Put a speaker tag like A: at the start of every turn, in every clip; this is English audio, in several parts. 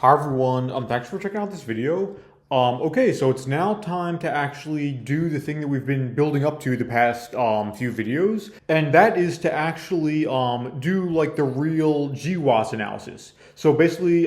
A: Hi everyone, thanks for checking out this video. Okay, so it's now time to actually do the thing that we've been building up to the past few videos, and that is to actually do like the real GWAS analysis. So basically,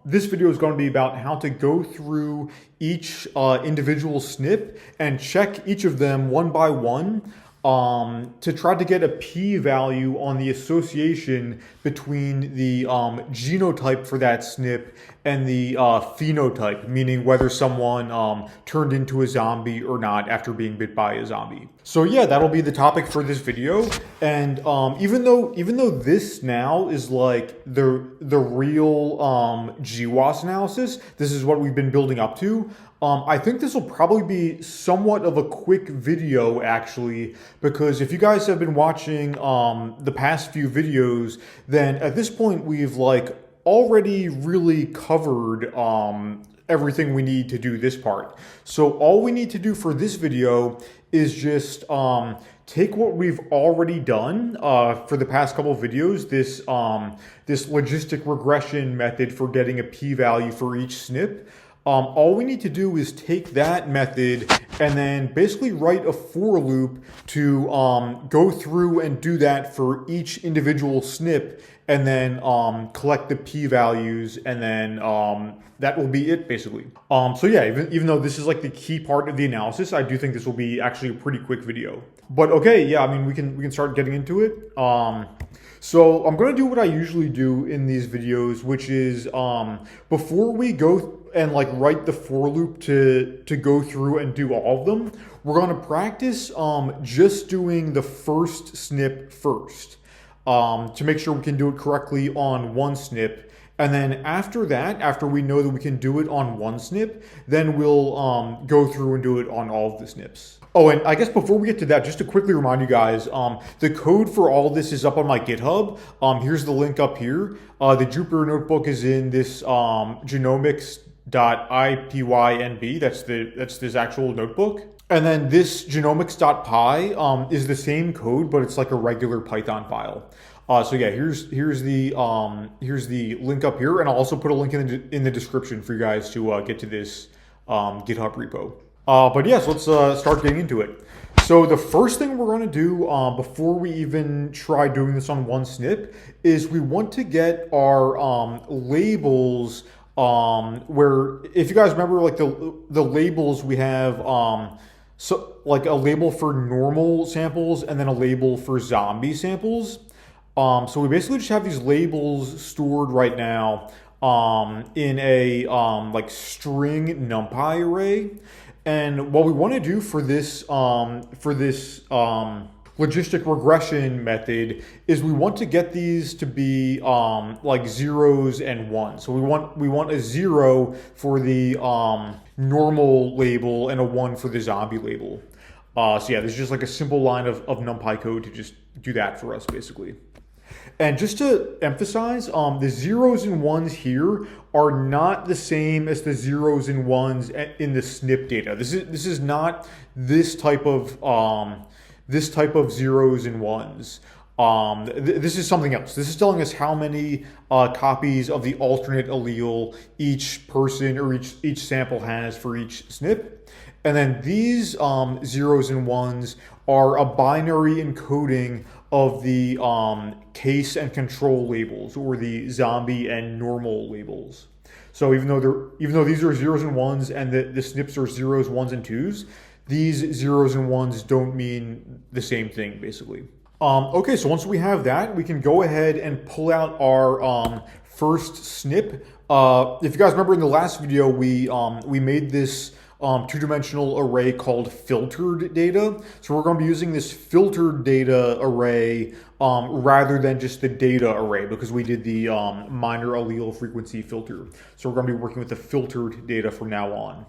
A: this video is going to be about how to go through each individual SNP and check each of them one by one to try to get a p-value on the association between the genotype for that SNP and the phenotype, meaning whether someone turned into a zombie or not after being bit by a zombie. So yeah, that'll be the topic for this video. And even though this now is like the real GWAS analysis, this is what we've been building up to. I think this will probably be somewhat of a quick video actually, because if you guys have been watching the past few videos, then at this point we've like already really covered everything we need to do this part. So all we need to do for this video is just take what we've already done for the past couple of videos, this logistic regression method for getting a p-value for each SNP. All we need to do is take that method and then basically write a for loop to go through and do that for each individual SNP and then collect the p-values, and then that will be it basically. So yeah, even though this is like the key part of the analysis, I do think this will be actually a pretty quick video. But okay, yeah, I mean we can start getting into it. So I'm gonna do what I usually do in these videos, which is before we go and like write the for loop to go through and do all of them, we're gonna practice just doing the first SNP first to make sure we can do it correctly on one SNP. And then after that, after we know that we can do it on one SNP, then we'll go through and do it on all of the SNPs. Oh, and I guess before we get to that, just to quickly remind you guys, the code for all of this is up on my GitHub. Here's the link up here. The Jupyter notebook is in this genomics.ipynb. That's this actual notebook. And then this genomics.py is the same code, but it's like a regular Python file. So yeah, here's the link up here, and I'll also put a link in the description for you guys to get to this GitHub repo. But yes, let's start getting into it. So the first thing we're going to do before we even try doing this on one SNP is we want to get our labels where, if you guys remember, like the labels we have, so like a label for normal samples and then a label for zombie samples. So we basically just have these labels stored right now in a like string NumPy array. And what we want to do for this logistic regression method is we want to get these to be like zeros and ones. So we want a 0 for the normal label and a 1 for the zombie label. So yeah, there's just like a simple line of NumPy code to just do that for us basically. And just to emphasize, the zeros and ones here are not the same as the zeros and ones in the SNP data. This is not this type of zeros and ones. This is something else. This is telling us how many copies of the alternate allele each person or each sample has for each SNP. And then these zeros and ones are a binary encoding of the case and control labels, or the zombie and normal labels. So even though these are zeros and ones and the SNPs are zeros, ones, and twos, these zeros and ones don't mean the same thing basically. Okay, so once we have that, we can go ahead and pull out our first SNP. If you guys remember in the last video, we made this two-dimensional array called filtered data. So we're going to be using this filtered data array rather than just the data array, because we did the minor allele frequency filter. So we're going to be working with the filtered data from now on.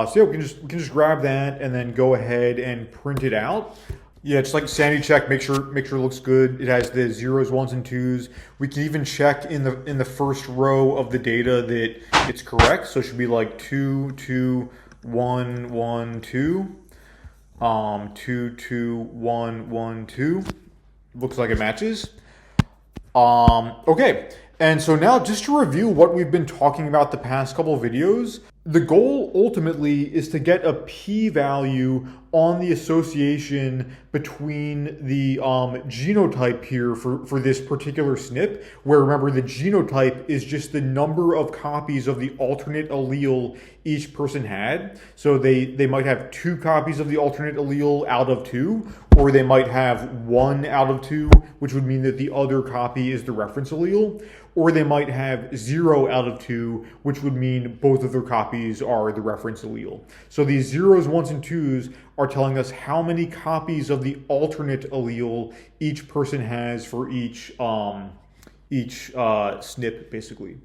A: So yeah, we can just grab that and then go ahead and print it out. Yeah, it's like sanity check, make sure it looks good. It has the zeros, ones, and twos. We can even check in the first row of the data that it's correct. So it should be like 2, 2, 1, 1, 2, 2, 2, 1, 1, 2. Looks like it matches. Okay, And so now, just to review what we've been talking about the past couple of videos, the goal ultimately is to get a p-value on the association between the genotype here for this particular SNP, where remember the genotype is just the number of copies of the alternate allele each person had. So they might have 2 copies of the alternate allele out of 2, or they might have 1 out of 2, which would mean that the other copy is the reference allele, or they might have 0 out of 2, which would mean both of their copies are the reference allele. So these 0s, 1s, and 2s are telling us how many copies of the alternate allele each person has for each SNP, basically.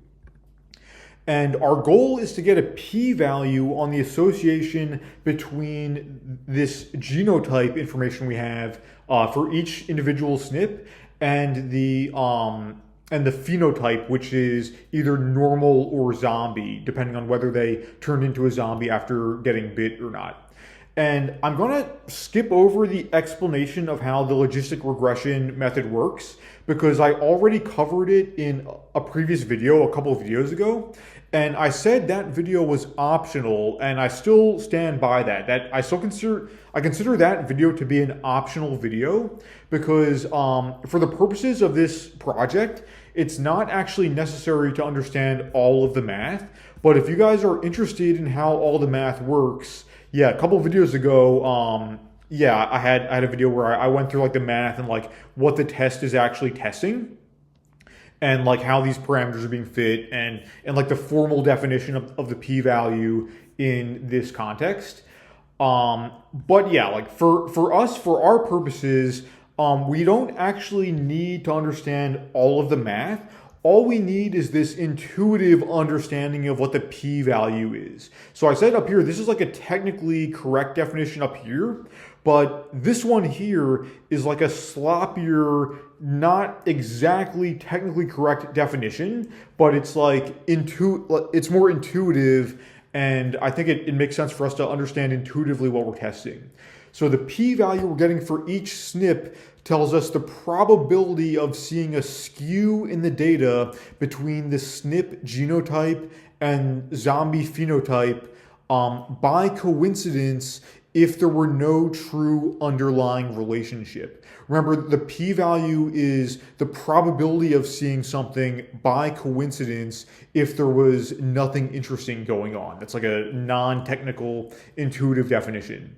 A: And our goal is to get a p-value on the association between this genotype information we have for each individual SNP and the phenotype, which is either normal or zombie, depending on whether they turned into a zombie after getting bit or not. And I'm going to skip over the explanation of how the logistic regression method works, because I already covered it in a previous video a couple of videos ago. And I said that video was optional, and I still stand by that. I consider that video to be an optional video because for the purposes of this project, it's not actually necessary to understand all of the math. But if you guys are interested in how all the math works, yeah, a couple of videos ago, I had a video where I went through like the math and like what the test is actually testing, and like how these parameters are being fit, and like the formal definition of the p-value in this context. But yeah, like for us, for our purposes, we don't actually need to understand all of the math. All we need is this intuitive understanding of what the p-value is. So I said up here, this is like a technically correct definition up here, but this one here is like a sloppier, not exactly technically correct definition, but it's like it's more intuitive, and I think it makes sense for us to understand intuitively what we're testing. So the p-value we're getting for each SNP tells us the probability of seeing a skew in the data between the SNP genotype and zombie phenotype by coincidence if there were no true underlying relationship. Remember, the p-value is the probability of seeing something by coincidence if there was nothing interesting going on. That's like a non-technical, intuitive definition.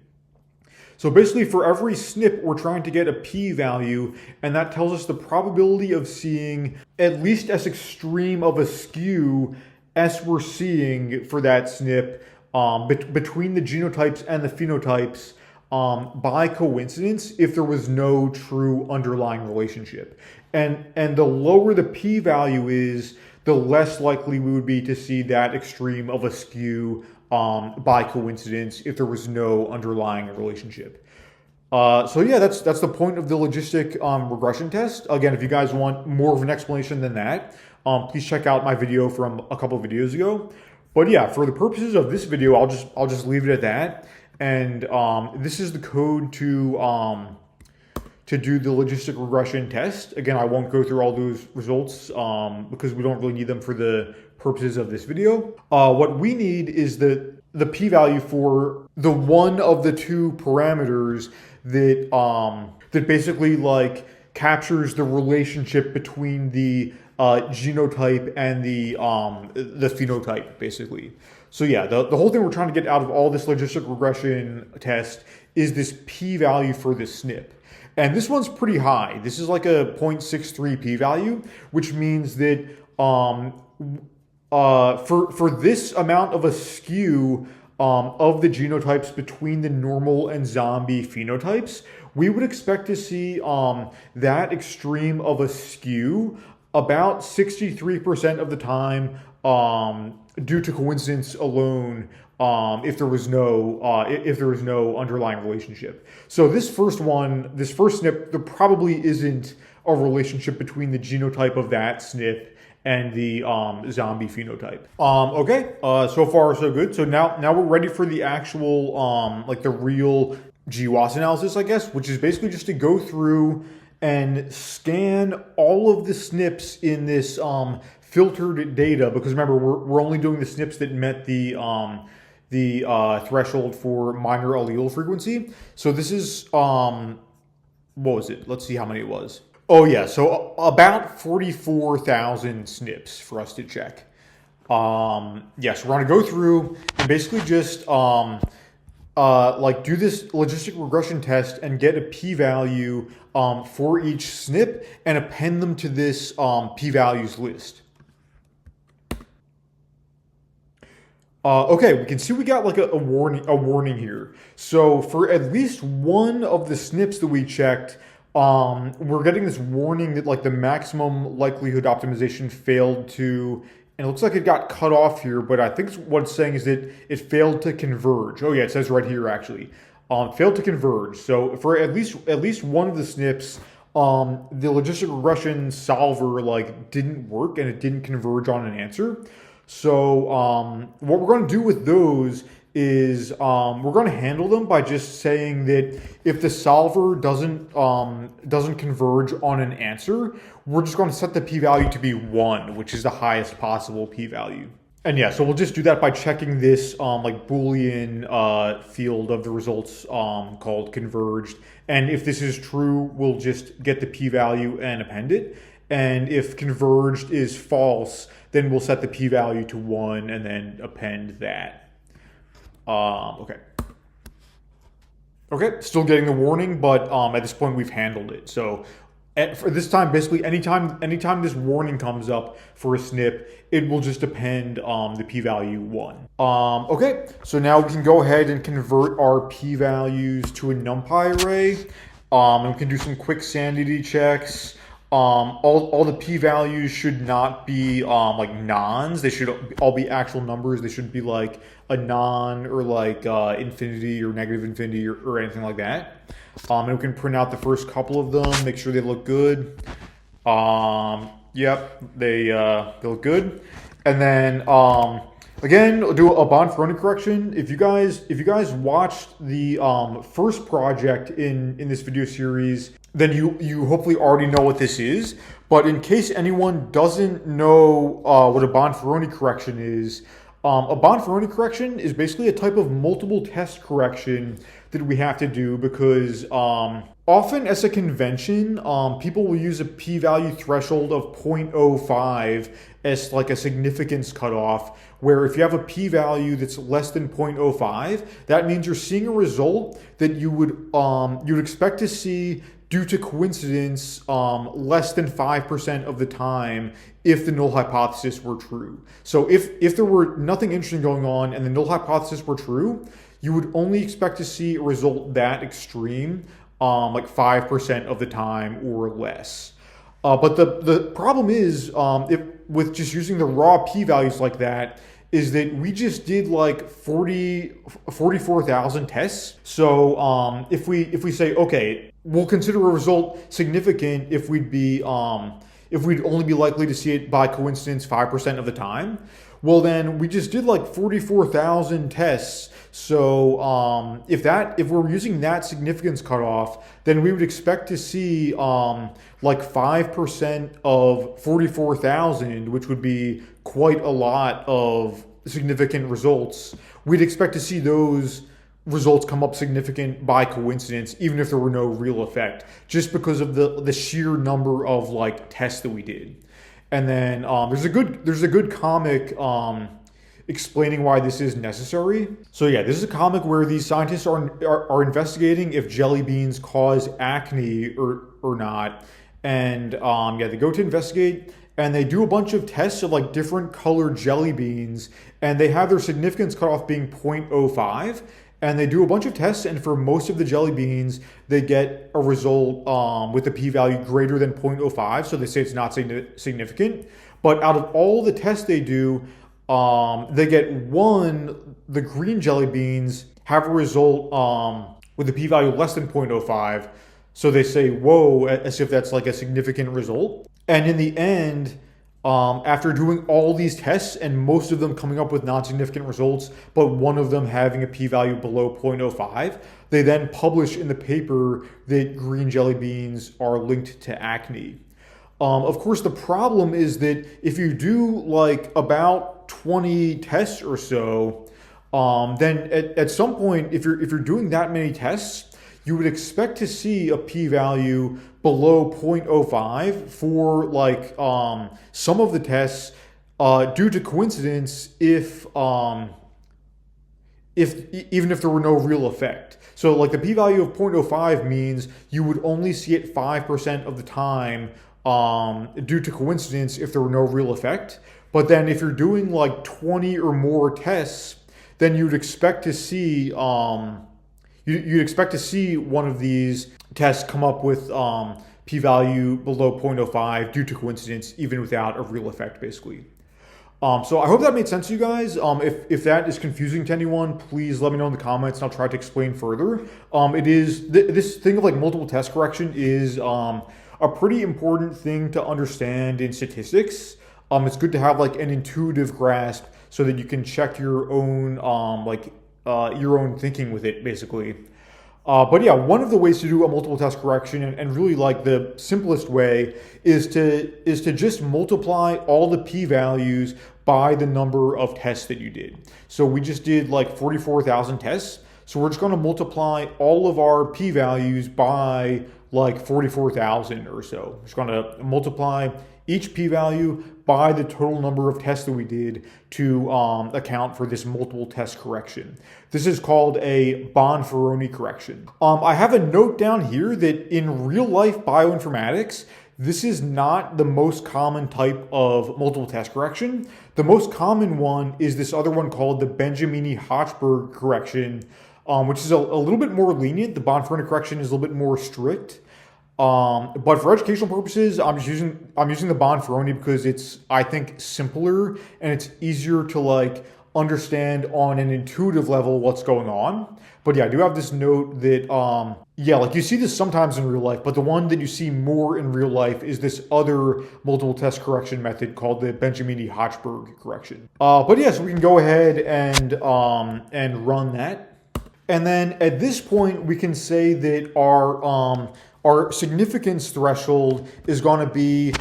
A: So basically for every SNP, we're trying to get a p-value, and that tells us the probability of seeing at least as extreme of a skew as we're seeing for that SNP between the genotypes and the phenotypes by coincidence if there was no true underlying relationship. And the lower the p-value is, the less likely we would be to see that extreme of a skew by coincidence if there was no underlying relationship. So yeah, that's the point of the logistic regression test. Again, if you guys want more of an explanation than that, please check out my video from a couple of videos ago. But yeah, for the purposes of this video, I'll just leave it at that. And this is the code to do the logistic regression test. Again, I won't go through all those results because we don't really need them for the purposes of this video. What we need is the p-value for the one of the 2 parameters that basically like captures the relationship between the genotype and the phenotype, basically. So yeah, the whole thing we're trying to get out of all this logistic regression test is this p-value for this SNP. And this one's pretty high. This is like a 0.63 p-value, which means that for this amount of a skew of the genotypes between the normal and zombie phenotypes, we would expect to see that extreme of a skew about 63% of the time due to coincidence alone, if there was no underlying relationship. So this first SNP, there probably isn't a relationship between the genotype of that SNP and the zombie phenotype. Okay, so far so good. So now we're ready for the actual like the real GWAS analysis, I guess, which is basically just to go through and scan all of the SNPs in this filtered data, because remember, we're only doing the SNPs that met the threshold for minor allele frequency. So this is, what was it? Let's see how many it was. Oh yeah, so about 44,000 SNPs for us to check. Yes, we're gonna go through and basically just like do this logistic regression test and get a p-value for each SNP and append them to this p-values list. Okay, we can see we got like a warning here. So for at least one of the SNPs that we checked, we're getting this warning that like the maximum likelihood optimization failed to, and it looks like it got cut off here, but I think what it's saying is that it failed to converge. Oh yeah, it says right here actually, failed to converge. So for at least one of the SNPs, the logistic regression solver like didn't work and it didn't converge on an answer. So what we're going to do with those is we're going to handle them by just saying that if the solver doesn't converge on an answer, we're just going to set the p-value to be 1, which is the highest possible p-value. And yeah, so we'll just do that by checking this like Boolean field of the results called converged. And if this is true, we'll just get the p-value and append it. And if converged is false, then we'll set the p-value to 1 and then append that. Okay. Okay, still getting the warning, but at this point we've handled it. So for this time, basically anytime this warning comes up for a SNP, it will just append the p-value 1. Okay, so now we can go ahead and convert our p-values to a NumPy array. And we can do some quick sanity checks. All the p-values should not be like nons. They should all be actual numbers. They shouldn't be like a non or like infinity or negative infinity or anything like that. And we can print out the first couple of them, make sure they look good. Yep, they look good. And then again, do a Bonferroni correction. If you guys watched the first project in this video series, then you hopefully already know what this is. But in case anyone doesn't know what a Bonferroni correction is, a Bonferroni correction is basically a type of multiple test correction that we have to do because often as a convention, people will use a p-value threshold of 0.05 as like a significance cutoff, where if you have a p-value that's less than 0.05, that means you're seeing a result that you'd expect to see due to coincidence less than 5% of the time if the null hypothesis were true. So if there were nothing interesting going on and the null hypothesis were true, you would only expect to see a result that extreme like 5% of the time or less. But the problem is with just using the raw p-values like that is that we just did like 44,000 tests. So if we say, okay, we'll consider a result significant if we'd only be likely to see it by coincidence 5% of the time. Well, then we just did like 44,000 tests. So if we're using that significance cutoff, then we would expect to see like 5% of 44,000, which would be quite a lot of significant results. We'd expect to see those results come up significant by coincidence, even if there were no real effect, just because of the sheer number of like tests that we did. And then there's a good comic explaining why this is necessary. So yeah, this is a comic where these scientists are investigating if jelly beans cause acne or not. And yeah, they go to investigate and they do a bunch of tests of like different colored jelly beans, and they have their significance cutoff being 0.05. And they do a bunch of tests, and for most of the jelly beans, they get a result with a p-value greater than 0.05, so they say it's not significant. But out of all the tests they do, they get the green jelly beans have a result with a p-value less than 0.05, so they say, whoa, as if that's like a significant result. And in the end, after doing all these tests and most of them coming up with non-significant results, but one of them having a p-value below 0.05, they then publish in the paper that green jelly beans are linked to acne. Of course, the problem is that if you do like about 20 tests or so, then at some point, if you're doing that many tests, you would expect to see a p-value below 0.05 for like some of the tests due to coincidence even if there were no real effect. So like the p-value of 0.05 means you would only see it 5% of the time due to coincidence if there were no real effect. But then if you're doing like 20 or more tests, then you'd expect to see you'd expect to see one of these tests come up with p-value below 0.05 due to coincidence, even without a real effect, basically. So I hope that made sense to you guys. If that is confusing to anyone, please let me know in the comments and I'll try to explain further. This thing of like multiple test correction is a pretty important thing to understand in statistics. It's good to have like an intuitive grasp so that you can check your own your own thinking with it, basically. But yeah, one of the ways to do a multiple test correction, and really like the simplest way, is to just multiply all the p-values by the number of tests that you did. So we just did like 44,000 tests. So we're just going to multiply all of our p-values by like 44,000 or so. We're just going to multiply each p-value by the total number of tests that we did to account for this multiple test correction. This is called a Bonferroni correction. I have a note down here that in real life bioinformatics, this is not the most common type of multiple test correction. The most common one is this other one called the Benjamini-Hochberg correction, which is a little bit more lenient. The Bonferroni correction is a little bit more strict. But for educational purposes, I'm using the Bonferroni because it's, I think, simpler and it's easier to like understand on an intuitive level what's going on. But yeah, I do have this note that yeah, like you see this sometimes in real life, but the one that you see more in real life is this other multiple test correction method called the Benjamini-Hochberg correction. But yeah, so we can go ahead and run that. And then at this point, we can say that our significance threshold is going to be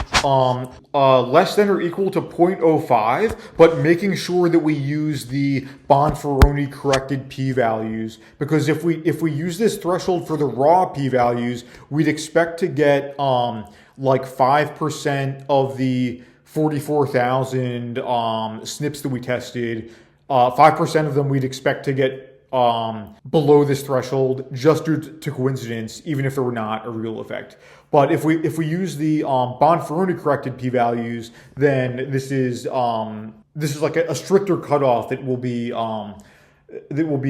A: less than or equal to 0.05, but making sure that we use the Bonferroni corrected p-values, because if we use this threshold for the raw p-values, we'd expect to get like 5% of the 44,000 SNPs that we tested. 5% of them we'd expect to get below this threshold just due to coincidence, even if there were not a real effect. But if we use the Bonferroni corrected p-values, then this is like a stricter cutoff that will be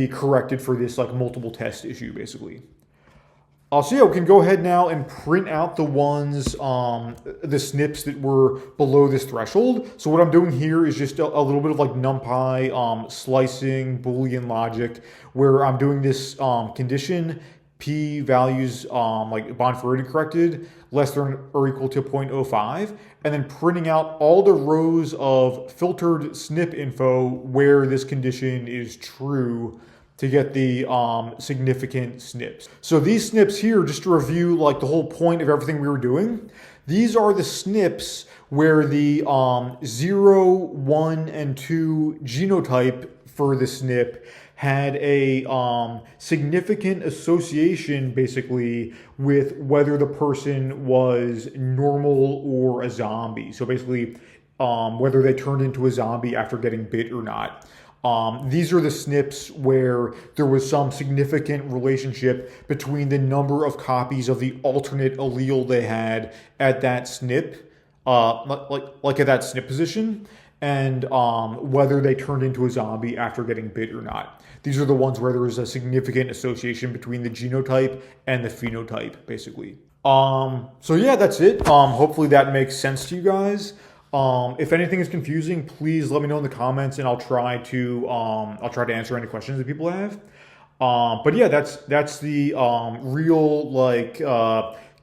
A: corrected for this like multiple test issue, basically. So yeah, we can go ahead now and print out the ones, the SNPs that were below this threshold. So what I'm doing here is just a little bit of like NumPy slicing Boolean logic, where I'm doing this condition p values like Bonferroni corrected less than or equal to 0.05, and then printing out all the rows of filtered SNP info where this condition is true, to get the significant SNPs. So these SNPs here, just to review like the whole point of everything we were doing, these are the SNPs where the 0, 1, and 2 genotype for the SNP had a significant association, basically, with whether the person was normal or a zombie. So basically, whether they turned into a zombie after getting bit or not. These are the SNPs where there was some significant relationship between the number of copies of the alternate allele they had at that SNP, like at that SNP position, and whether they turned into a zombie after getting bit or not. These are the ones where there is a significant association between the genotype and the phenotype, basically. So yeah, that's it. Hopefully that makes sense to you guys. If anything is confusing, please let me know in the comments, and I'll try to answer any questions that people have. But yeah, that's the real like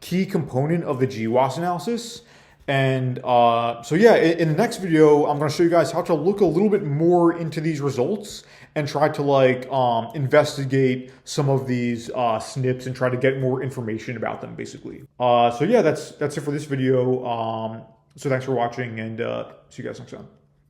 A: key component of the GWAS analysis. And so yeah, in the next video, I'm going to show you guys how to look a little bit more into these results and try to like investigate some of these SNPs and try to get more information about them, basically. So yeah, that's it for this video. So thanks for watching, and see you guys next time.